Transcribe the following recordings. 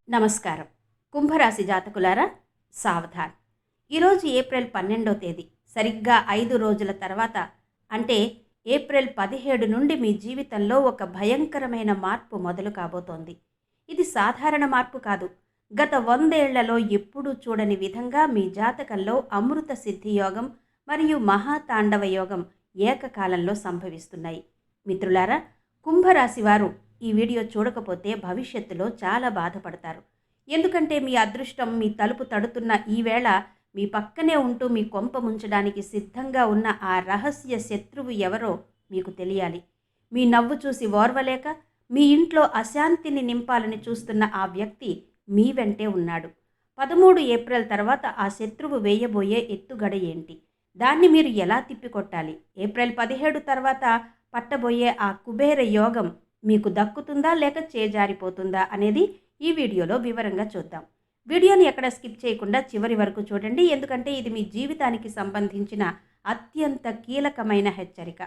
నమస్కారం. కుంభరాశి జాతకులారా, సావధాన్. ఈరోజు ఏప్రిల్ 12వ తేదీ, సరిగ్గా 5 రోజుల తర్వాత, అంటే ఏప్రిల్ 17 నుండి మీ జీవితంలో ఒక భయంకరమైన మార్పు మొదలు కాబోతోంది. ఇది సాధారణ మార్పు కాదు. గత 100 ఏళ్లలో ఎప్పుడూ చూడని విధంగా మీ జాతకంలో అమృత సిద్ధి యోగం మరియు మహాతాండవ యోగం ఏకకాలంలో సంభవిస్తున్నాయి. మిత్రులారా, కుంభరాశి వారు ఈ వీడియో చూడకపోతే భవిష్యత్తులో చాలా బాధపడతారు. ఎందుకంటే మీ అదృష్టం మీ తలుపు తడుతున్న ఈ వేళ మీ పక్కనే ఉంటూ మీ కొంప ముంచడానికి సిద్ధంగా ఉన్న ఆ రహస్య శత్రువు ఎవరో మీకు తెలియాలి. మీ నవ్వు చూసి ఓర్వలేక మీ ఇంట్లో అశాంతిని నింపాలని చూస్తున్న ఆ వ్యక్తి మీ వెంటే ఉన్నాడు. 13 ఏప్రిల్ తర్వాత ఆ శత్రువు వేయబోయే ఎత్తుగడ ఏంటి? దాన్ని మీరు ఎలా తిప్పికొట్టాలి? ఏప్రిల్ 17 తర్వాత పట్టబోయే ఆ కుబేర యోగం మీకు దక్కుతుందా లేక చేజారిపోతుందా అనేది ఈ వీడియోలో వివరంగా చూద్దాం. వీడియోని ఎక్కడ స్కిప్ చేయకుండా చివరి వరకు చూడండి, ఎందుకంటే ఇది మీ జీవితానికి సంబంధించిన అత్యంత కీలకమైన హెచ్చరిక.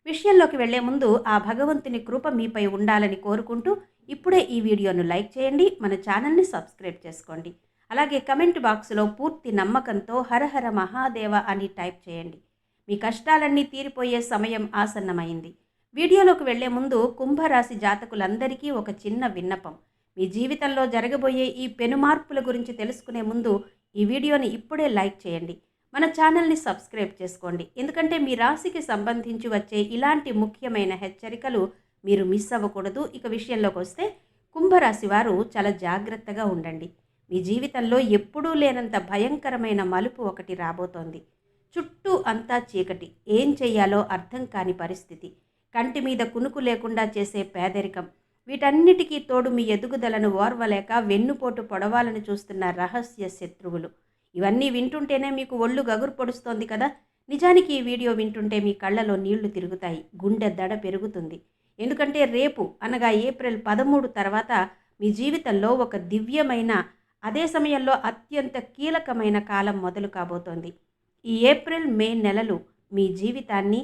విషయంలోకి వెళ్లే ముందు ఆ భగవంతుని కృప మీపై ఉండాలని కోరుకుంటూ ఇప్పుడే ఈ వీడియోను లైక్ చేయండి, మన ఛానల్ని సబ్స్క్రైబ్ చేసుకోండి. అలాగే కమెంట్ బాక్స్లో పూర్తి నమ్మకంతో హరహర మహాదేవ అని టైప్ చేయండి. మీ కష్టాలన్నీ తీరిపోయే సమయం ఆసన్నమైంది. వీడియోలోకి వెళ్లే ముందు కుంభరాశి జాతకులందరికీ ఒక చిన్న విన్నపం. మీ జీవితంలో జరగబోయే ఈ పెనుమార్పుల గురించి తెలుసుకునే ముందు ఈ వీడియోని ఇప్పుడే లైక్ చేయండి, మన ఛానల్ని సబ్స్క్రైబ్ చేసుకోండి. ఎందుకంటే మీ రాశికి సంబంధించి వచ్చే ఇలాంటి ముఖ్యమైన హెచ్చరికలు మీరు మిస్ అవ్వకూడదు. ఇక విషయంలోకి వస్తే, కుంభరాశి వారు చాలా జాగ్రత్తగా ఉండండి. మీ జీవితంలో ఎప్పుడూ లేనంత భయంకరమైన మలుపు ఒకటి రాబోతోంది. చుట్టూ అంతా చీకటి, ఏం చెయ్యాలో అర్థం కాని పరిస్థితి, కంటి మీద కునుకు లేకుండా చేసే పేదరికం, వీటన్నిటికీ తోడు మీ ఎదుగుదలను ఓర్వలేక వెన్నుపోటు పొడవాలని చూస్తున్న రహస్య శత్రువులు. ఇవన్నీ వింటుంటేనే మీకు ఒళ్ళు గగురు పొడుస్తోంది కదా. నిజానికి ఈ వీడియో వింటుంటే మీ కళ్ళలో నీళ్లు తిరుగుతాయి, గుండె దడ పెరుగుతుంది. ఎందుకంటే రేపు అనగా ఏప్రిల్ 13 తర్వాత మీ జీవితంలో ఒక దివ్యమైన, అదే సమయంలో అత్యంత కీలకమైన కాలం మొదలు కాబోతోంది. ఈ ఏప్రిల్ మే నెలలు మీ జీవితాన్ని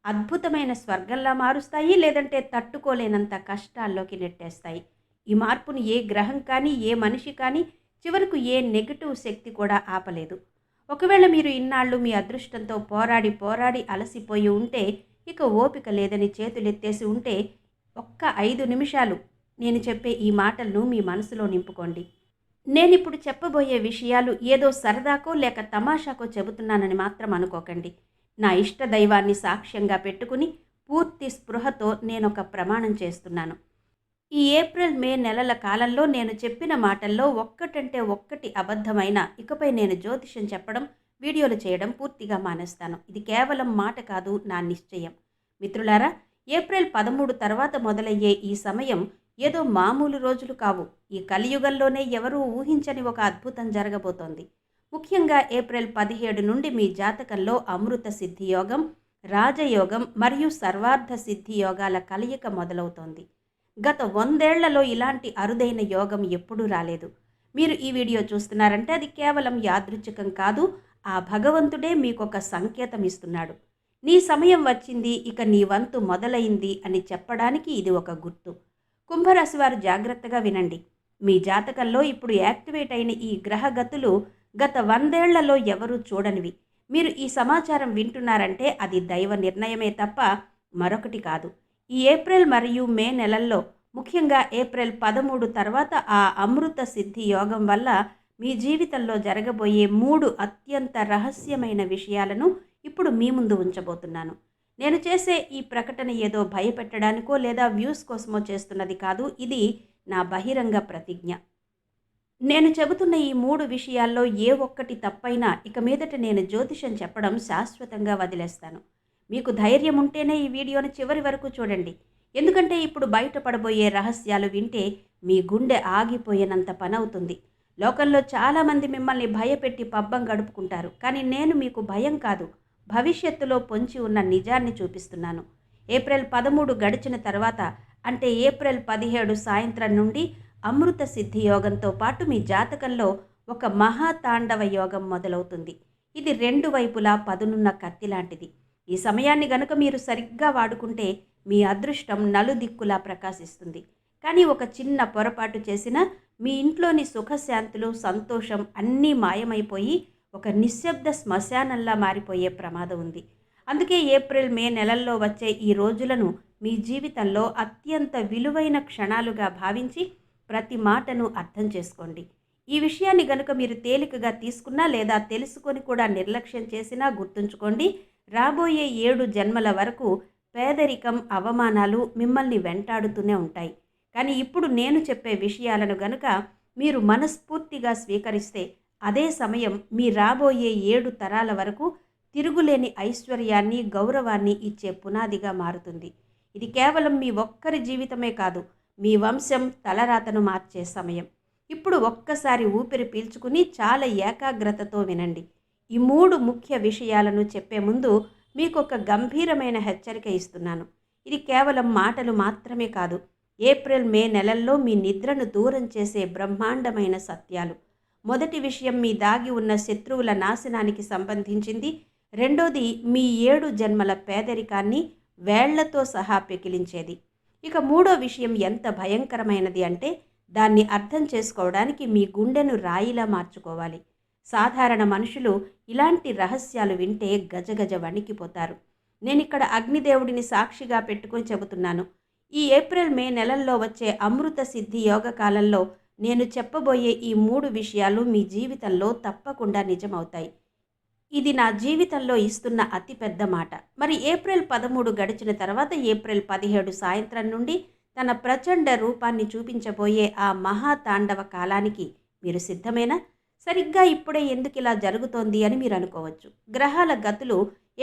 అద్భుతమైన స్వర్గంలా మారుస్తాయి, లేదంటే తట్టుకోలేనంత కష్టాల్లోకి నెట్టేస్తాయి. ఈ మార్పును ఏ గ్రహం కానీ, ఏ మనిషి కానీ, చివరకు ఏ నెగటివ్ శక్తి కూడా ఆపలేదు. ఒకవేళ మీరు ఇన్నాళ్ళు మీ అదృష్టంతో పోరాడి పోరాడి అలసిపోయి ఉంటే, ఇక ఓపిక లేదని చేతులెత్తేసి ఉంటే, ఒక్క 5 నిమిషాలు నేను చెప్పే ఈ మాటలను మీ మనసులో నింపుకోండి. నేనిప్పుడు చెప్పబోయే విషయాలు ఏదో సరదాకో లేక తమాషాకో చెబుతున్నానని మాత్రం అనుకోకండి. నా ఇష్ట దైవాన్ని సాక్ష్యంగా పెట్టుకుని పూర్తి స్పృహతో నేనొక ప్రమాణం చేస్తున్నాను. ఈ ఏప్రిల్ మే నెలల కాలంలో నేను చెప్పిన మాటల్లో ఒక్కటంటే ఒక్కటి అబద్ధమైన ఇకపై నేను జ్యోతిష్యం చెప్పడం, వీడియోలు చేయడం పూర్తిగా మానేస్తాను. ఇది కేవలం మాట కాదు, నా నిశ్చయం. మిత్రులారా, ఏప్రిల్ 13 తర్వాత మొదలయ్యే ఈ సమయం ఏదో మామూలు రోజులు కావు. ఈ కలియుగంలోనే ఎవరూ ఊహించని ఒక అద్భుతం జరగబోతోంది. ముఖ్యంగా ఏప్రిల్ 17 నుండి మీ జాతకంలో అమృత సిద్ధి యోగం, రాజయోగం మరియు సర్వార్థ సిద్ధి యోగాల కలయిక మొదలవుతోంది. గత 100 ఏళ్లలో ఇలాంటి అరుదైన యోగం ఎప్పుడూ రాలేదు. మీరు ఈ వీడియో చూస్తున్నారంటే అది కేవలం యాదృచ్ఛికం కాదు, ఆ భగవంతుడే మీకొక సంకేతం ఇస్తున్నాడు. నీ సమయం వచ్చింది, ఇక నీ వంతు మొదలైంది అని చెప్పడానికి ఇది ఒక గుర్తు. కుంభరాశి వారు జాగ్రత్తగా వినండి. మీ జాతకంలో ఇప్పుడు యాక్టివేట్ అయిన ఈ గ్రహగతులు గత 100 ఏళ్లలో ఎవరూ చూడనివి. మీరు ఈ సమాచారం వింటున్నారంటే అది దైవ నిర్ణయమే తప్ప మరొకటి కాదు. ఈ ఏప్రిల్ మరియు మే నెలల్లో, ముఖ్యంగా ఏప్రిల్ 13 తర్వాత ఆ అమృత సిద్ధి యోగం వల్ల మీ జీవితంలో జరగబోయే 3 అత్యంత రహస్యమైన విషయాలను ఇప్పుడు మీ ముందు ఉంచబోతున్నాను. నేను చేసే ఈ ప్రకటన ఏదో భయపెట్టడానికో లేదా వ్యూస్ కోసమో చేస్తున్నది కాదు. ఇది నా బహిరంగ ప్రతిజ్ఞ. నేను చెబుతున్న ఈ 3 విషయాల్లో ఏ ఒక్కటి తప్పైనా ఇక మీదట నేను జ్యోతిషం చెప్పడం శాశ్వతంగా వదిలేస్తాను. మీకు ధైర్యం ఉంటేనే ఈ వీడియోని చివరి వరకు చూడండి. ఎందుకంటే ఇప్పుడు బయటపడబోయే రహస్యాలు వింటే మీ గుండె ఆగిపోయేనంత పనవుతుంది. లోకంలో చాలామంది మిమ్మల్ని భయపెట్టి పబ్బం గడుపుకుంటారు, కానీ నేను మీకు భయం కాదు, భవిష్యత్తులో పొంచి ఉన్న నిజాన్ని చూపిస్తున్నాను. ఏప్రిల్ 13 గడిచిన తర్వాత, అంటే ఏప్రిల్ 17 సాయంత్రం నుండి అమృత సిద్ధి యోగంతో పాటు మీ జాతకంలో ఒక మహాతాండవ యోగం మొదలవుతుంది. ఇది 2 వైపులా పదునున్న కత్తి లాంటిది. ఈ సమయాన్ని గనుక మీరు సరిగ్గా వాడుకుంటే మీ అదృష్టం నలుదిక్కులా ప్రకాశిస్తుంది. కానీ ఒక చిన్న పొరపాటు చేసినా మీ ఇంట్లోని సుఖశాంతులు, సంతోషం అన్నీ మాయమైపోయి ఒక నిశ్శబ్ద శ్మశానంలా మారిపోయే ప్రమాదం ఉంది. అందుకే ఏప్రిల్, మే నెలల్లో వచ్చే ఈ రోజులను మీ జీవితంలో అత్యంత విలువైన క్షణాలుగా భావించి ప్రతి మాటను అర్థం చేసుకోండి. ఈ విషయాన్ని గనుక మీరు తేలికగా తీసుకున్నా లేదా తెలుసుకొని కూడా నిర్లక్ష్యం చేసినా గుర్తుంచుకోండి, రాబోయే 7 జన్మల వరకు పేదరికం, అవమానాలు మిమ్మల్ని వెంటాడుతూనే ఉంటాయి. కానీ ఇప్పుడు నేను చెప్పే విషయాలను గనుక మీరు మనస్ఫూర్తిగా స్వీకరిస్తే అదే సమయం మీ రాబోయే 7 తరాల వరకు తిరుగులేని ఐశ్వర్యాన్ని, గౌరవాన్ని ఇచ్చే పునాదిగా మారుతుంది. ఇది కేవలం మీ ఒక్కరి జీవితమే కాదు, మీ వంశం తలరాతను మార్చే సమయం. ఇప్పుడు ఒక్కసారి ఊపిరి పీల్చుకుని చాలా ఏకాగ్రతతో వినండి. ఈ 3 ముఖ్య విషయాలను చెప్పే ముందు మీకు ఒక గంభీరమైన హెచ్చరిక ఇస్తున్నాను. ఇది కేవలం మాటలు మాత్రమే కాదు, ఏప్రిల్, మే నెలల్లో మీ నిద్రను దూరం చేసే బ్రహ్మాండమైన సత్యాలు. మొదటి విషయం మీ దాగి ఉన్న శత్రువుల నాశనానికి సంబంధించింది. రెండోది మీ 7 జన్మల పేదరికాన్ని వేళ్లతో సహా పెకిలించేది. ఇక మూడో విషయం ఎంత భయంకరమైనది అంటే దాన్ని అర్థం చేసుకోవడానికి మీ గుండెను రాయిలా మార్చుకోవాలి. సాధారణ మనుషులు ఇలాంటి రహస్యాలు వింటే గజగజ వణికిపోతారు. నేనిక్కడ అగ్నిదేవుడిని సాక్షిగా పెట్టుకొని చెబుతున్నాను. ఈ ఏప్రిల్, మే నెలల్లో వచ్చే అమృత సిద్ధి యోగ కాలంలో నేను చెప్పబోయే ఈ 3 విషయాలు మీ జీవితంలో తప్పకుండా నిజమవుతాయి. ఇది నా జీవితంలో ఇస్తున్న అతిపెద్ద మాట. మరి ఏప్రిల్ 13 గడిచిన తర్వాత ఏప్రిల్ 17 సాయంత్రం నుండి తన ప్రచండ రూపాన్ని చూపించబోయే ఆ మహాతాండవ కాలానికి మీరు సిద్ధమేనా? సరిగ్గా ఇప్పుడే ఎందుకు ఇలా జరుగుతోంది అని మీరు అనుకోవచ్చు. గ్రహాల గతులు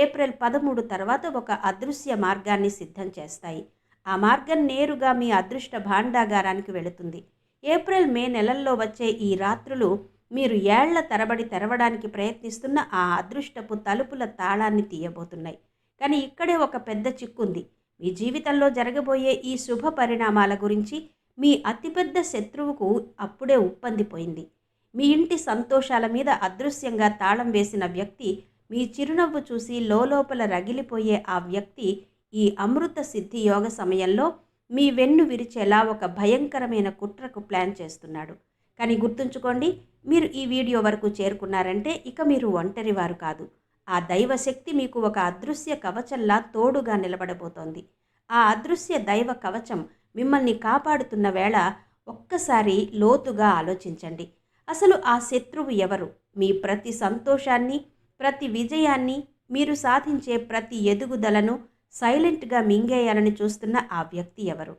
ఏప్రిల్ 13 తర్వాత ఒక అదృశ్య మార్గాన్ని సిద్ధం చేస్తాయి. ఆ మార్గం నేరుగా మీ అదృష్ట భాండాగారానికి వెళుతుంది. ఏప్రిల్, మే నెలల్లో వచ్చే ఈ రాత్రులు మీరు ఏళ్ల తరబడి తెరవడానికి ప్రయత్నిస్తున్న ఆ అదృష్టపు తలుపుల తాళాన్ని తీయబోతున్నాయి. కానీ ఇక్కడే ఒక పెద్ద చిక్కుంది. మీ జీవితంలో జరగబోయే ఈ శుభ పరిణామాల గురించి మీ అతిపెద్ద శత్రువుకు అప్పుడే ఉప్పందిపోయింది. మీ ఇంటి సంతోషాల మీద అదృశ్యంగా తాళం వేసిన వ్యక్తి, మీ చిరునవ్వు చూసి లోలోపల రగిలిపోయే ఆ వ్యక్తి ఈ అమృత సిద్ధి యోగ సమయంలో మీ వెన్ను విరిచేలా ఒక భయంకరమైన కుట్రకు ప్లాన్ చేస్తున్నాడు. కానీ గుర్తుంచుకోండి, మీరు ఈ వీడియో వరకు చేరుకున్నారంటే ఇక మీరు ఒంటరివారు కాదు. ఆ దైవశక్తి మీకు ఒక అదృశ్య కవచంలా తోడుగా నిలబడబోతోంది. ఆ అదృశ్య దైవ కవచం మిమ్మల్ని కాపాడుతున్న వేళ ఒక్కసారి లోతుగా ఆలోచించండి. అసలు ఆ శత్రువు ఎవరు? మీ ప్రతి సంతోషాన్ని, ప్రతి విజయాన్ని, మీరు సాధించే ప్రతి ఎదుగుదలను సైలెంట్గా మింగేయాలని చూస్తున్న ఆ వ్యక్తి ఎవరు?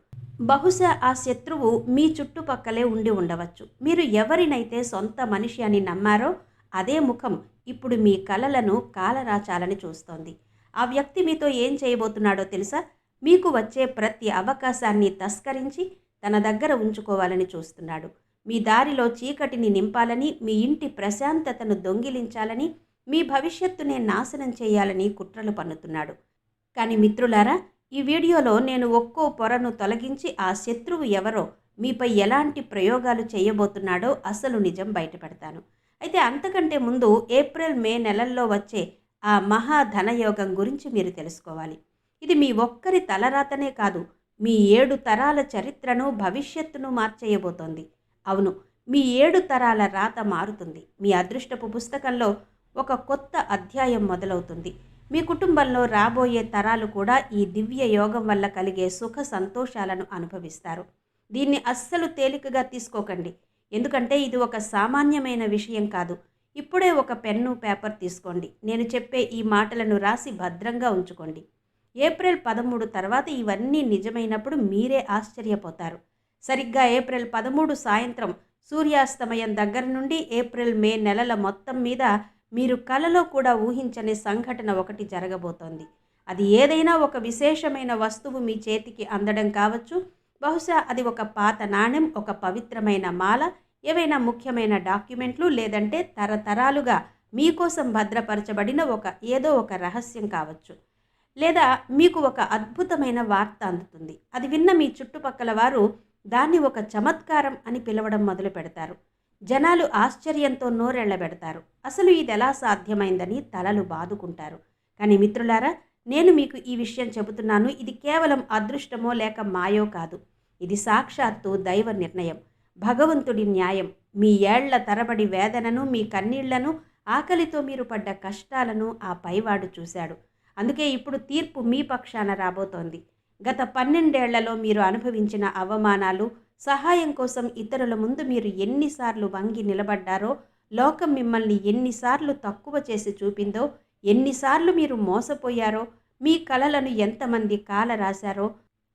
బహుశా ఆ శత్రువు మీ చుట్టుపక్కలే ఉండి ఉండవచ్చు. మీరు ఎవరినైతే సొంత మనిషి అని నమ్మారో అదే ముఖం ఇప్పుడు మీ కలలను కాలరాచాలని చూస్తోంది. ఆ వ్యక్తి మీతో ఏం చేయబోతున్నాడో తెలుసా? మీకు వచ్చే ప్రతి అవకాశాన్ని తస్కరించి తన దగ్గర ఉంచుకోవాలని చూస్తున్నాడు. మీ దారిలో చీకటిని నింపాలని, మీ ఇంటి ప్రశాంతతను దొంగిలించాలని, మీ భవిష్యత్తునే నాశనం చేయాలని కుట్రలు పన్నుతున్నాడు. కానీ మిత్రులారా, ఈ వీడియోలో నేను ఒక్కో పొరను తొలగించి ఆ శత్రువు ఎవరో, మీపై ఎలాంటి ప్రయోగాలు చేయబోతున్నాడో అసలు నిజం బయటపెడతాను. అయితే అంతకంటే ముందు ఏప్రిల్, మే నెలల్లో వచ్చే ఆ మహాధనయోగం గురించి మీరు తెలుసుకోవాలి. ఇది మీ ఒక్కరి తలరాతనే కాదు, మీ 7 తరాల చరిత్రను, భవిష్యత్తును మార్చేయబోతోంది. అవును, మీ 7 తరాల రాత మారుతుంది. మీ అదృష్టపు పుస్తకంలో ఒక కొత్త అధ్యాయం మొదలవుతుంది. మీ కుటుంబంలో రాబోయే తరాలు కూడా ఈ దివ్య యోగం వల్ల కలిగే సుఖ సంతోషాలను అనుభవిస్తారు. దీన్ని అస్సలు తేలికగా తీసుకోకండి, ఎందుకంటే ఇది ఒక సామాన్యమైన విషయం కాదు. ఇప్పుడే ఒక పెన్ను, పేపర్ తీసుకోండి. నేను చెప్పే ఈ మాటలను రాసి భద్రంగా ఉంచుకోండి. ఏప్రిల్ 13 తర్వాత ఇవన్నీ నిజమైనప్పుడు మీరే ఆశ్చర్యపోతారు. సరిగ్గా ఏప్రిల్ 13 సాయంత్రం సూర్యాస్తమయం దగ్గర నుండి ఏప్రిల్, మే నెలల మొత్తం మీద మీరు కలలో కూడా ఊహించని సంఘటన ఒకటి జరగబోతోంది. అది ఏదైనా ఒక విశేషమైన వస్తువు మీ చేతికి అందడం కావచ్చు. బహుశా అది ఒక పాత నాణెం, ఒక పవిత్రమైన మాల, ఏవైనా ముఖ్యమైన డాక్యుమెంట్లు, లేదంటే తరతరాలుగా మీకోసం భద్రపరచబడిన ఏదో ఒక రహస్యం కావచ్చు. లేదా మీకు ఒక అద్భుతమైన వార్త అందుతుంది. అది విన్న మీ చుట్టుపక్కల వారు దాన్ని ఒక చమత్కారం అని పిలవడం మొదలు పెడతారు. జనాలు ఆశ్చర్యంతో నోరెళ్లబెడతారు. అసలు ఇది ఎలా సాధ్యమైందని తలలు బాదుకుంటారు. కానీ మిత్రులారా, నేను మీకు ఈ విషయం చెబుతున్నాను. ఇది కేవలం అదృష్టమో లేక మాయో కాదు. ఇది సాక్షాత్తు దైవ నిర్ణయం, భగవంతుడి న్యాయం. మీ ఏళ్ల తరబడి వేదనను, మీ కన్నీళ్లను, ఆకలితో మీరు పడ్డ కష్టాలను ఆ పైవాడు చూశాడు. అందుకే ఇప్పుడు తీర్పు మీ పక్షాన రాబోతోంది. గత 12 ఏళ్లలో మీరు అనుభవించిన అవమానాలు, సహాయం కోసం ఇతరుల ముందు మీరు ఎన్నిసార్లు వంగి నిలబడ్డారో, లోకం మిమ్మల్ని ఎన్నిసార్లు తక్కువ చేసి చూపిందో, ఎన్నిసార్లు మీరు మోసపోయారో, మీ కలలను ఎంతమంది కాలరాశారో,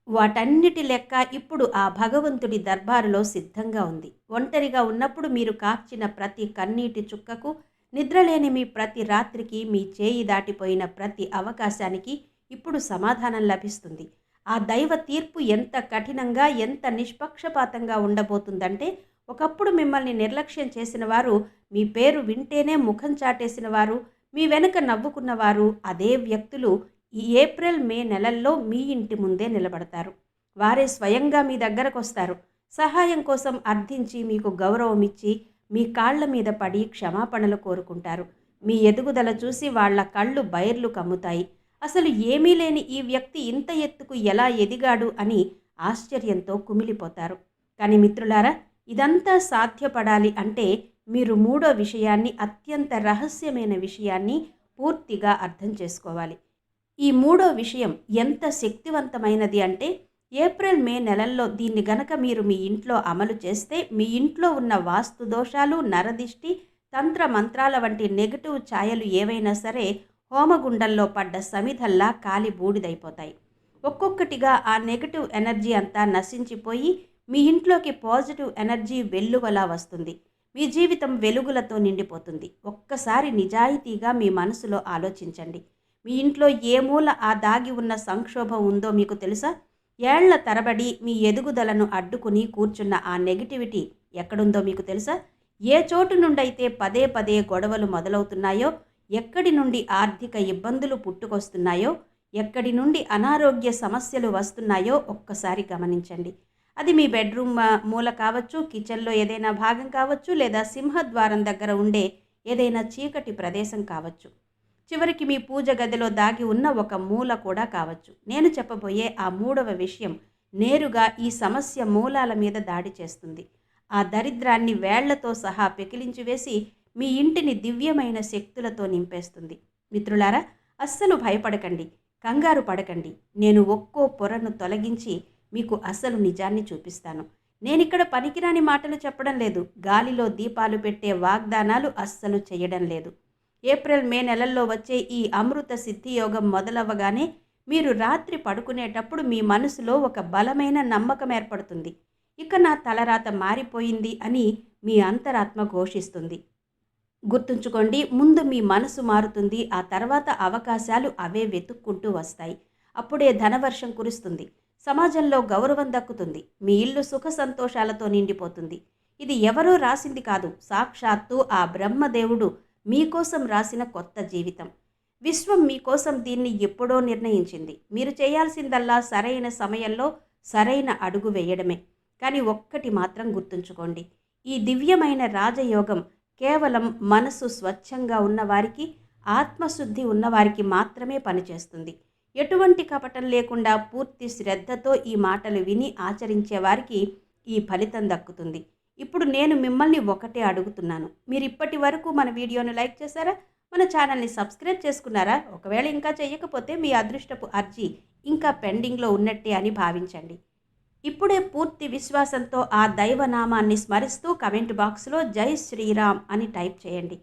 వాటన్నిటి లెక్క ఇప్పుడు ఆ భగవంతుడి దర్బారులో సిద్ధంగా ఉంది. ఒంటరిగా ఉన్నప్పుడు మీరు కార్చిన ప్రతి కన్నీటి చుక్కకు, నిద్రలేని మీ ప్రతి రాత్రికి, మీ చేయి దాటిపోయిన ప్రతి అవకాశానికి ఇప్పుడు సమాధానం లభిస్తుంది. ఆ దైవ తీర్పు ఎంత కఠినంగా, ఎంత నిష్పక్షపాతంగా ఉండబోతుందంటే, ఒకప్పుడు మిమ్మల్ని నిర్లక్ష్యం చేసిన వారు, మీ పేరు వింటేనే ముఖం చాటేసిన వారు, మీ వెనుక నవ్వుకున్నవారు, అదే వ్యక్తులు ఈ ఏప్రిల్ మే నెలల్లో మీ ఇంటి ముందే నిలబడతారు. వారే స్వయంగా మీ దగ్గరకు వస్తారు. సహాయం కోసం అర్థించి, మీకు గౌరవం ఇచ్చి, మీ కాళ్ల మీద పడి క్షమాపణలు కోరుకుంటారు. మీ ఎదుగుదల చూసి వాళ్ళ కళ్ళు బైర్లు కమ్ముతాయి. అసలు ఏమీ లేని ఈ వ్యక్తి ఇంత ఎత్తుకు ఎలా ఎదిగాడు అని ఆశ్చర్యంతో కుమిలిపోతారు. కానీ మిత్రులారా, ఇదంతా సాధ్యపడాలి అంటే మీరు మూడో విషయాన్ని, అత్యంత రహస్యమైన విషయాన్ని పూర్తిగా అర్థం చేసుకోవాలి. ఈ మూడో విషయం ఎంత శక్తివంతమైనది అంటే, ఏప్రిల్ మే నెలల్లో దీన్ని గనక మీరు మీ ఇంట్లో అమలు చేస్తే, మీ ఇంట్లో ఉన్న వాస్తు దోషాలు, నరదిష్టి, తంత్ర మంత్రాల వంటి నెగటివ్ ఛాయలు ఏవైనా సరే హోమగుండంలో పడ్డ సమిధల్లా కాలి బూడిదైపోతాయి. ఒక్కొక్కటిగా ఆ నెగటివ్ ఎనర్జీ అంతా నశించిపోయి మీ ఇంట్లోకి పాజిటివ్ ఎనర్జీ వెల్లువలా వస్తుంది. మీ జీవితం వెలుగులతో నిండిపోతుంది. ఒక్కసారి నిజాయితీగా మీ మనసులో ఆలోచించండి. మీ ఇంట్లో ఏ మూల ఆ దాగి ఉన్న సంక్షోభం ఉందో మీకు తెలుసా? ఏళ్ల తరబడి మీ ఎదుగుదలను అడ్డుకుని కూర్చున్న ఆ నెగిటివిటీ ఎక్కడుందో మీకు తెలుసా? ఏ చోటు నుండైతే పదే పదే గొడవలు మొదలవుతున్నాయో, ఎక్కడి నుండి ఆర్థిక ఇబ్బందులు పుట్టుకొస్తున్నాయో, ఎక్కడి నుండి అనారోగ్య సమస్యలు వస్తున్నాయో ఒక్కసారి గమనించండి. అది మీ బెడ్రూమ్ మూల కావచ్చు, కిచెన్లో ఏదైనా భాగం కావచ్చు, లేదా సింహద్వారం దగ్గర ఉండే ఏదైనా చీకటి ప్రదేశం కావచ్చు. చివరికి మీ పూజ గదిలో దాగి ఉన్న ఒక మూల కూడా కావచ్చు. నేను చెప్పబోయే ఆ మూడవ విషయం నేరుగా ఈ సమస్య మూలాల మీద దాడి చేస్తుంది. ఆ దరిద్రాన్ని వేళ్లతో సహా పెకిలించి వేసి మీ ఇంటిని దివ్యమైన శక్తులతో నింపేస్తుంది. మిత్రులారా, అస్సలు భయపడకండి, కంగారు పడకండి. నేను ఒక్కో పొరను తొలగించి మీకు అసలు నిజాన్ని చూపిస్తాను. నేనిక్కడ పనికిరాని మాటలు చెప్పడం లేదు, గాలిలో దీపాలు పెట్టే వాగ్దానాలు అస్సలు చేయడం లేదు. ఏప్రిల్ మే నెలల్లో వచ్చే ఈ అమృత సిద్ధియోగం మొదలవ్వగానే మీరు రాత్రి పడుకునేటప్పుడు మీ మనసులో ఒక బలమైన నమ్మకం ఏర్పడుతుంది. ఇక నా తలరాత మారిపోయింది అని మీ అంతరాత్మ ఘోషిస్తుంది. గుర్తుంచుకోండి, ముందు మీ మనసు మారుతుంది, ఆ తర్వాత అవకాశాలు అవే వెతుక్కుంటూ వస్తాయి. అప్పుడే ధనవర్షం కురుస్తుంది, సమాజంలో గౌరవం దక్కుతుంది, మీ ఇల్లు సుఖ సంతోషాలతో నిండిపోతుంది. ఇది ఎవరో రాసింది కాదు, సాక్షాత్తు ఆ బ్రహ్మదేవుడు మీకోసం రాసిన కొత్త జీవితం. విశ్వం మీకోసం దీన్ని ఎప్పుడో నిర్ణయించింది. మీరు చేయాల్సిందల్లా సరైన సమయంలో సరైన అడుగు వేయడమే. కానీ ఒక్కటి మాత్రం గుర్తుంచుకోండి, ఈ దివ్యమైన రాజయోగం కేవలం మనసు స్వచ్ఛంగా ఉన్నవారికి, ఆత్మశుద్ధి ఉన్నవారికి మాత్రమే పనిచేస్తుంది. ఎటువంటి కపటం లేకుండా పూర్తి శ్రద్ధతో ఈ మాటలు విని ఆచరించే వారికి ఈ ఫలితం దక్కుతుంది. ఇప్పుడు నేను మిమ్మల్ని ఒకటే అడుగుతున్నాను, మీరు ఇప్పటి వరకు మన వీడియోను లైక్ చేశారా? మన ఛానల్ని సబ్స్క్రైబ్ చేసుకున్నారా? ఒకవేళ ఇంకా చేయకపోతే మీ అదృష్టపు అర్జీ ఇంకా పెండింగ్లో ఉన్నట్టే అని భావించండి. ఇప్పుడే పూర్తి విశ్వాసంతో ఆ దైవనామాన్ని స్మరిస్తూ కమెంట్ బాక్స్లో జై శ్రీరామ్ అని టైప్ చేయండి.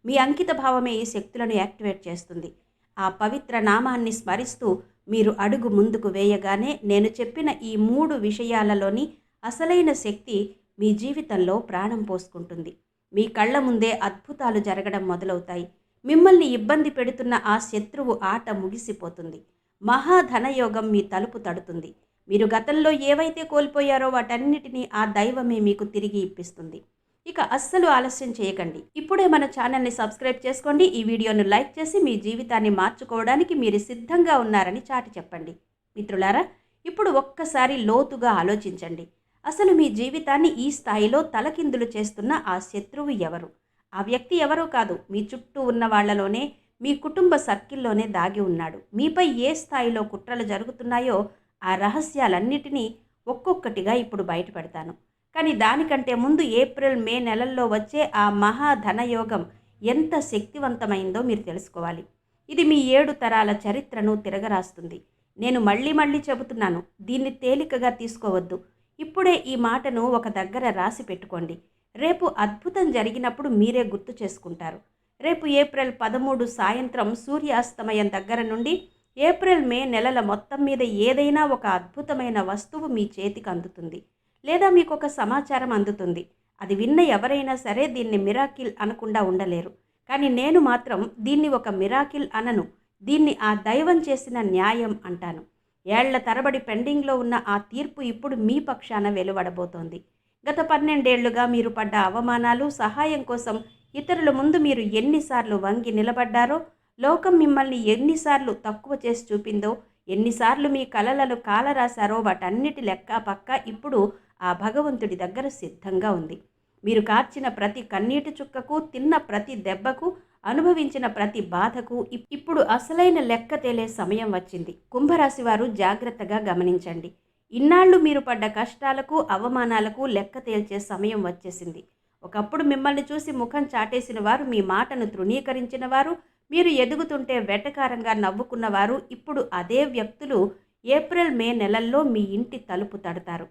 మీ అంకిత భావమే ఈ శక్తులను యాక్టివేట్ చేస్తుంది. ఆ పవిత్ర నామాన్ని స్మరిస్తూ మీరు అడుగు ముందుకు వేయగానే నేను చెప్పిన ఈ 3 విషయాలలోని అసలైన శక్తి మీ జీవితంలో ప్రాణం పోసుకుంటుంది. మీ కళ్ళ ముందే అద్భుతాలు జరగడం మొదలవుతాయి. మిమ్మల్ని ఇబ్బంది పెడుతున్న ఆ శత్రువు ఆట ముగిసిపోతుంది. మహాధనయోగం మీ తలుపు తడుతుంది. మీరు గతంలో ఏవైతే కోల్పోయారో వాటన్నిటినీ ఆ దైవమే మీకు తిరిగి ఇప్పిస్తుంది. ఇక అస్సలు ఆలస్యం చేయకండి, ఇప్పుడే మన ఛానల్ని సబ్స్క్రైబ్ చేసుకోండి. ఈ వీడియోను లైక్ చేసి మీ జీవితాన్ని మార్చుకోవడానికి మీరు సిద్ధంగా ఉన్నారని చాటి చెప్పండి. మిత్రులారా, ఇప్పుడు ఒక్కసారి లోతుగా ఆలోచించండి. అసలు మీ జీవితాన్ని ఈ స్థాయిలో తలకిందులు చేస్తున్న ఆ శత్రువు ఎవరు? ఆ వ్యక్తి ఎవరో కాదు, మీ చుట్టూ ఉన్న వాళ్లలోనే, మీ కుటుంబ సర్కిల్లోనే దాగి ఉన్నాడు. మీపై ఏ స్థాయిలో కుట్రలు జరుగుతున్నాయో ఆ రహస్యాలన్నిటినీ ఒక్కొక్కటిగా ఇప్పుడు బయటపెడతాను. కానీ దానికంటే ముందు ఏప్రిల్ మే నెలల్లో వచ్చే ఆ మహాధనయోగం ఎంత శక్తివంతమైందో మీరు తెలుసుకోవాలి. ఇది మీ 7 తరాల చరిత్రను తిరగరాస్తుంది. నేను మళ్ళీ మళ్ళీ చెబుతున్నాను, దీన్ని తేలికగా తీసుకోవద్దు. ఇప్పుడే ఈ మాటను ఒక దగ్గర రాసి పెట్టుకోండి. రేపు అద్భుతం జరిగినప్పుడు మీరే గుర్తు చేసుకుంటారు. రేపు ఏప్రిల్ 13 సాయంత్రం సూర్యాస్తమయం దగ్గర నుండి ఏప్రిల్ మే నెలల మొత్తం మీద ఏదైనా ఒక అద్భుతమైన వస్తువు మీ చేతికి అందుతుంది, లేదా మీకు ఒక సమాచారం అందుతుంది. అది విన్న ఎవరైనా సరే దీన్ని మిరాకిల్ అనకుండా ఉండలేరు. కానీ నేను మాత్రం దీన్ని ఒక మిరాకిల్ అనను, దీన్ని ఆ దైవం చేసిన న్యాయం అంటాను. ఏళ్ల తరబడి పెండింగ్లో ఉన్న ఆ తీర్పు ఇప్పుడు మీ పక్షాన వెలువడబోతోంది. గత 12 ఏళ్లుగా మీరు పడ్డ అవమానాలు, సహాయం కోసం ఇతరుల ముందు మీరు ఎన్నిసార్లు వంగి నిలబడ్డారో, లోకం మిమ్మల్ని ఎన్నిసార్లు తక్కువ చేసి చూపిందో, ఎన్నిసార్లు మీ కలలను కాలరాశారో వాటన్నిటి లెక్క పక్క ఇప్పుడు ఆ భగవంతుడి దగ్గర సిద్ధంగా ఉంది. మీరు కార్చిన ప్రతి కన్నీటి చుక్కకు, తిన్న ప్రతి దెబ్బకు, అనుభవించిన ప్రతి బాధకు ఇప్పుడు అసలైన లెక్క తేలే సమయం వచ్చింది. కుంభరాశి వారు జాగ్రత్తగా గమనించండి. ఇన్నాళ్ళు మీరు పడ్డ కష్టాలకు, అవమానాలకు లెక్క తేల్చే సమయం వచ్చేసింది. ఒకప్పుడు మిమ్మల్ని చూసి ముఖం చాటేసిన వారు, మీ మాటను తృణీకరించిన వారు, మీరు ఎదుగుతుంటే వెటకారంగా నవ్వుకున్నవారు, ఇప్పుడు అదే వ్యక్తులు ఏప్రిల్ మే నెలల్లో మీ ఇంటి తలుపు తడతారు.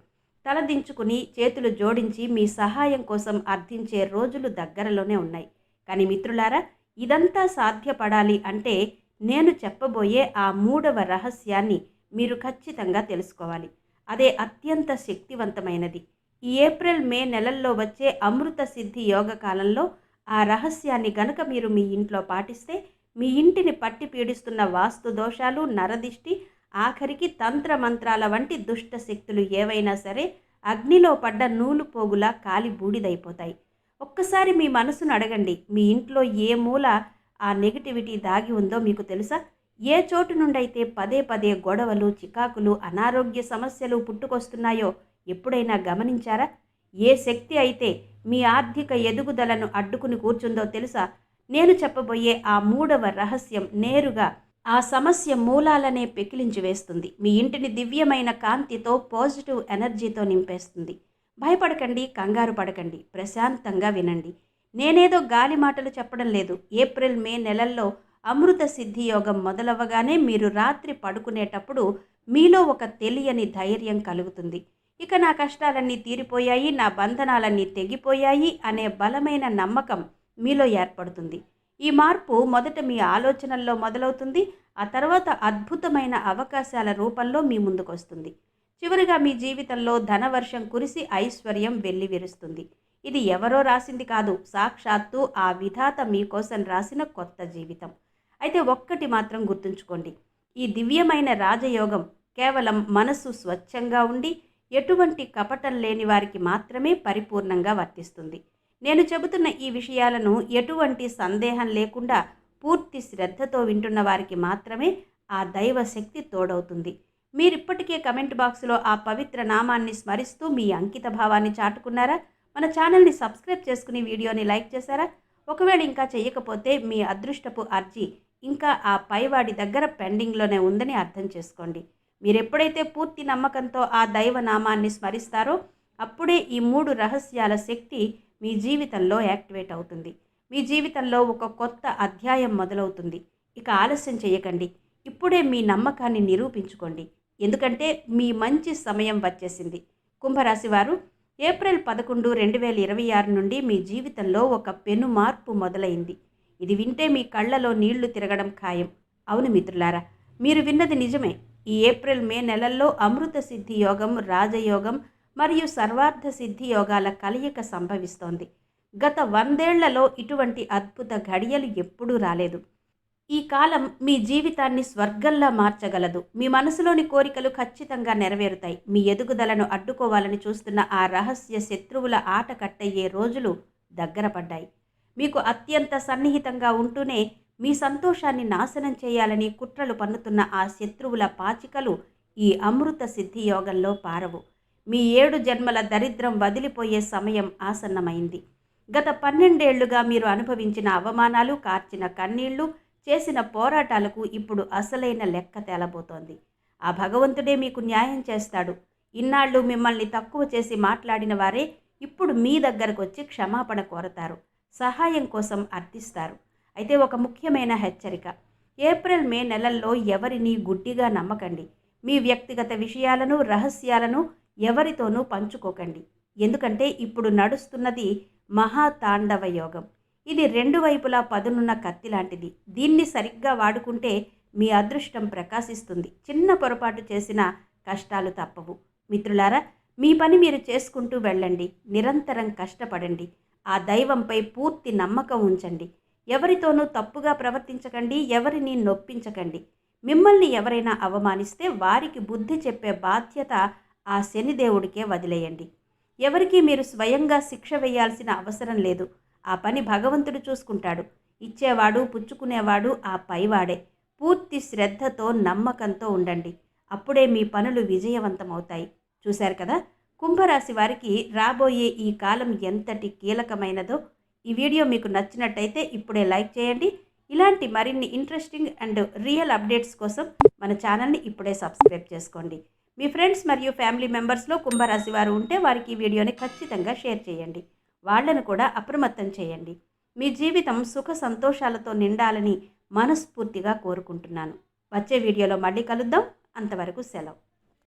తలదించుకుని చేతులు జోడించి మీ సహాయం కోసం అర్థించే రోజులు దగ్గరలోనే ఉన్నాయి. కానీ మిత్రులారా, ఇదంతా సాధ్యపడాలి అంటే నేను చెప్పబోయే ఆ 3వ రహస్యాన్ని మీరు ఖచ్చితంగా తెలుసుకోవాలి. అదే అత్యంత శక్తివంతమైనది. ఈ ఏప్రిల్ మే నెలల్లో వచ్చే అమృత సిద్ధి యోగ కాలంలో ఆ రహస్యాన్ని గనుక మీరు మీ ఇంట్లో పాటిస్తే, మీ ఇంటిని పట్టి పీడిస్తున్న వాస్తు దోషాలు, నరదిష్టి, ఆఖరికి తంత్ర మంత్రాల వంటి దుష్ట శక్తులు ఏవైనా సరే అగ్నిలో పడ్డ నూలు పోగులా కాలి బూడిదైపోతాయి. ఒక్కసారి మీ మనసును అడగండి, మీ ఇంట్లో ఏ మూల ఆ నెగిటివిటీ దాగి ఉందో మీకు తెలుసా? ఏ చోటు నుండైతే పదే పదే గొడవలు, చికాకులు, అనారోగ్య సమస్యలు పుట్టుకొస్తున్నాయో ఎప్పుడైనా గమనించారా? ఏ శక్తి అయితే మీ ఆర్థిక ఎదుగుదలను అడ్డుకుని కూర్చుందో తెలుసా? నేను చెప్పబోయే ఆ 3వ రహస్యం నేరుగా ఆ సమస్య మూలాలనే పెకిలించి వేస్తుంది. మీ ఇంటిని దివ్యమైన కాంతితో, పాజిటివ్ ఎనర్జీతో నింపేస్తుంది. భయపడకండి, కంగారు పడకండి, ప్రశాంతంగా వినండి. నేనేదో గాలి మాటలు చెప్పడం లేదు. ఏప్రిల్ మే నెలల్లో అమృత సిద్ధి యోగం మొదలవ్వగానే మీరు రాత్రి పడుకునేటప్పుడు మీలో ఒక తెలియని ధైర్యం కలుగుతుంది. ఇక నా కష్టాలన్నీ తీరిపోయాయి, నా బంధనాలన్నీ తెగిపోయాయి అనే బలమైన నమ్మకం మీలో ఏర్పడుతుంది. ఈ మార్పు మొదట మీ ఆలోచనల్లో మొదలవుతుంది. ఆ తర్వాత అద్భుతమైన అవకాశాల రూపంలో మీ ముందుకొస్తుంది. చివరిగా మీ జీవితంలో ధనవర్షం కురిసి ఐశ్వర్యం వెల్లివిరుస్తుంది. ఇది ఎవరో రాసింది కాదు, సాక్షాత్తు ఆ విధాత మీకోసం రాసిన కొత్త జీవితం. అయితే ఒక్కటి మాత్రం గుర్తుంచుకోండి, ఈ దివ్యమైన రాజయోగం కేవలం మనసు స్వచ్ఛంగా ఉండి ఎటువంటి కపటం లేని వారికి మాత్రమే పరిపూర్ణంగా వర్తిస్తుంది. నేను చెబుతున్న ఈ విషయాలను ఎటువంటి సందేహం లేకుండా పూర్తి శ్రద్ధతో వింటున్న వారికి మాత్రమే ఆ దైవ శక్తి తోడవుతుంది. మీరిప్పటికే కమెంట్ బాక్స్లో ఆ పవిత్ర నామాన్ని స్మరిస్తూ మీ అంకిత భావాన్ని చాటుకున్నారా? మన ఛానల్ని సబ్స్క్రైబ్ చేసుకుని వీడియోని లైక్ చేశారా? ఒకవేళ ఇంకా చేయకపోతే మీ అదృష్టపు అర్జీ ఇంకా ఆ పైవాడి దగ్గర పెండింగ్లోనే ఉందని అర్థం చేసుకోండి. మీరెప్పుడైతే పూర్తి నమ్మకంతో ఆ దైవ నామాన్ని స్మరిస్తారో అప్పుడే ఈ 3 రహస్యాల శక్తి మీ జీవితంలో యాక్టివేట్ అవుతుంది. మీ జీవితంలో ఒక కొత్త అధ్యాయం మొదలవుతుంది. ఇక ఆలస్యం చేయకండి, ఇప్పుడే మీ నమ్మకాన్ని నిరూపించుకోండి. ఎందుకంటే మీ మంచి సమయం వచ్చేసింది. కుంభరాశి వారు, ఏప్రిల్ 11, 2026 నుండి మీ జీవితంలో ఒక పెను మార్పు మొదలైంది. ఇది వింటే మీ కళ్ళలో నీళ్లు తిరగడం ఖాయం. అవును మిత్రులారా, మీరు విన్నది నిజమే. ఈ ఏప్రిల్ మే నెలల్లో అమృత సిద్ధి యోగం, రాజయోగం మరియు సర్వార్థ సిద్ధి యోగాల కలయిక సంభవిస్తోంది. గత 100 ఏళ్లలో ఇటువంటి అద్భుత ఘడియలు ఎప్పుడూ రాలేదు. ఈ కాలం మీ జీవితాన్ని స్వర్గంలా మార్చగలదు. మీ మనసులోని కోరికలు ఖచ్చితంగా నెరవేరుతాయి. మీ ఎదుగుదలను అడ్డుకోవాలని చూస్తున్న ఆ రహస్య శత్రువుల ఆట కట్టయ్యే రోజులు దగ్గర పడ్డాయి. మీకు అత్యంత సన్నిహితంగా ఉంటూనే మీ సంతోషాన్ని నాశనం చేయాలని కుట్రలు పన్నుతున్న ఆ శత్రువుల పాచికలు ఈ అమృత సిద్ధి యోగంలో పారవు. మీ 7 జన్మల దరిద్రం వదిలిపోయే సమయం ఆసన్నమైంది. గత 12 ఏళ్లుగా మీరు అనుభవించిన అవమానాలు, కార్చిన కన్నీళ్లు, చేసిన పోరాటాలకు ఇప్పుడు అసలైన లెక్క తేలబోతోంది. ఆ భగవంతుడే మీకు న్యాయం చేస్తాడు. ఇన్నాళ్ళు మిమ్మల్ని తక్కువ చేసి మాట్లాడిన వారే ఇప్పుడు మీ దగ్గరకు వచ్చి క్షమాపణ కోరతారు, సహాయం కోసం అర్థిస్తారు. అయితే ఒక ముఖ్యమైన హెచ్చరిక: ఏప్రిల్ మే నెలల్లో ఎవరిని గుడ్డిగా నమ్మకండి. మీ వ్యక్తిగత విషయాలను, రహస్యాలను ఎవరితోనూ పంచుకోకండి. ఎందుకంటే ఇప్పుడు నడుస్తున్నది మహాతాండవ యోగం. ఇది రెండు వైపులా పదునున్న కత్తి లాంటిది. దీన్ని సరిగ్గా వాడుకుంటే మీ అదృష్టం ప్రకాశిస్తుంది. చిన్న పొరపాటు చేసిన కష్టాలు తప్పవు. మిత్రులారా, మీ పని మీరు చేసుకుంటూ వెళ్ళండి. నిరంతరం కష్టపడండి. ఆ దైవంపై పూర్తి నమ్మకం ఉంచండి. ఎవరితోనూ తప్పుగా ప్రవర్తించకండి, ఎవరిని నొప్పించకండి. మిమ్మల్ని ఎవరైనా అవమానిస్తే వారికి బుద్ధి చెప్పే బాధ్యత ఆ శనిదేవుడికే వదిలేయండి. ఎవరికీ మీరు స్వయంగా శిక్ష వేయాల్సిన అవసరం లేదు. ఆ పని భగవంతుడు చూసుకుంటాడు. ఇచ్చేవాడు, పుచ్చుకునేవాడు ఆ పైవాడే. పూర్తి శ్రద్ధతో, నమ్మకంతో ఉండండి. అప్పుడే మీ పనులు విజయవంతమవుతాయి. చూశారు కదా, కుంభరాశి వారికి రాబోయే ఈ కాలం ఎంతటి కీలకమైనదో. ఈ వీడియో మీకు నచ్చినట్టయితే ఇప్పుడే లైక్ చేయండి. ఇలాంటి మరిన్ని ఇంట్రెస్టింగ్ అండ్ రియల్ అప్డేట్స్ కోసం మన ఛానల్ని ఇప్పుడే సబ్స్క్రైబ్ చేసుకోండి. మీ ఫ్రెండ్స్ మరియు ఫ్యామిలీ మెంబర్స్లో కుంభరాశి వారు ఉంటే వారికి ఈ వీడియోని ఖచ్చితంగా షేర్ చేయండి. వాళ్లను కూడా అప్రమత్తం చేయండి. మీ జీవితం సుఖ సంతోషాలతో నిండాలని మనస్ఫూర్తిగా కోరుకుంటున్నాను. వచ్చే వీడియోలో మళ్ళీ కలుద్దాం. అంతవరకు సెలవు.